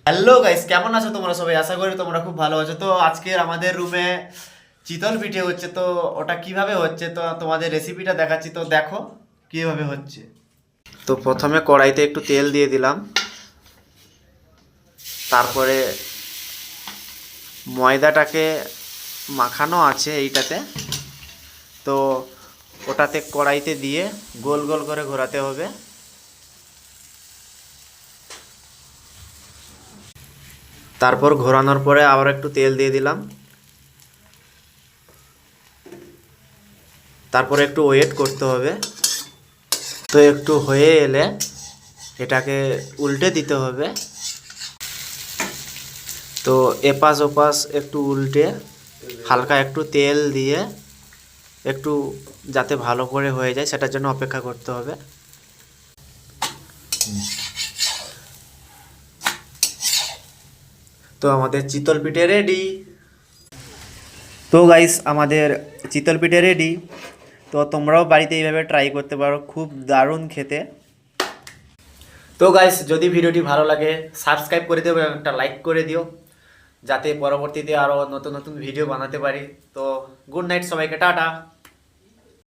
Hello guys, কেমন আছো তোমরা সবাই? আশা করি তোমরা খুব ভালো আছো। তো আজকের আমাদের রুমে চিতল পিঠে হচ্ছে। তো ওটা কিভাবে হচ্ছে তো তোমাদের রেসিপিটা দেখাচ্ছি, তো দেখো কিভাবে হচ্ছে। তো প্রথমে কড়াইতে একটু তেল দিয়ে দিলাম, তারপরে ময়দাটাকে মাখানো আছে এইটাতে, তো ওটাতে কড়াইতে দিয়ে গোল গোল করে ঘোরাতে হবে। তারপর ঘোরানোর পরে আবার একটু তেল দিয়ে দিলাম, তারপরে একটু ওয়েট করতে হবে। তো একটু হয়ে এলে এটাকে উল্টে দিতে হবে। তো এপাশ ওপাশ একটু উল্টে হালকা একটু তেল দিয়ে একটু যাতে ভালো করে হয়ে যায় সেটার জন্য অপেক্ষা করতে হবে। তো আমাদের চিতল পিঠে রেডি। তো গাইস, আমাদের চিতল পিঠে রেডি। তো তোমরাও বাড়িতে এইভাবে ট্রাই করতে পারো, খুব দারুণ খেতে। তো গাইস, যদি ভিডিওটি ভালো লাগে সাবস্ক্রাইব করে দিও এবং একটা লাইক করে দিও, যাতে পরবর্তীতে আরও নতুন নতুন ভিডিও বানাতে পারি। তো গুড নাইট সবাইকে, টাটা।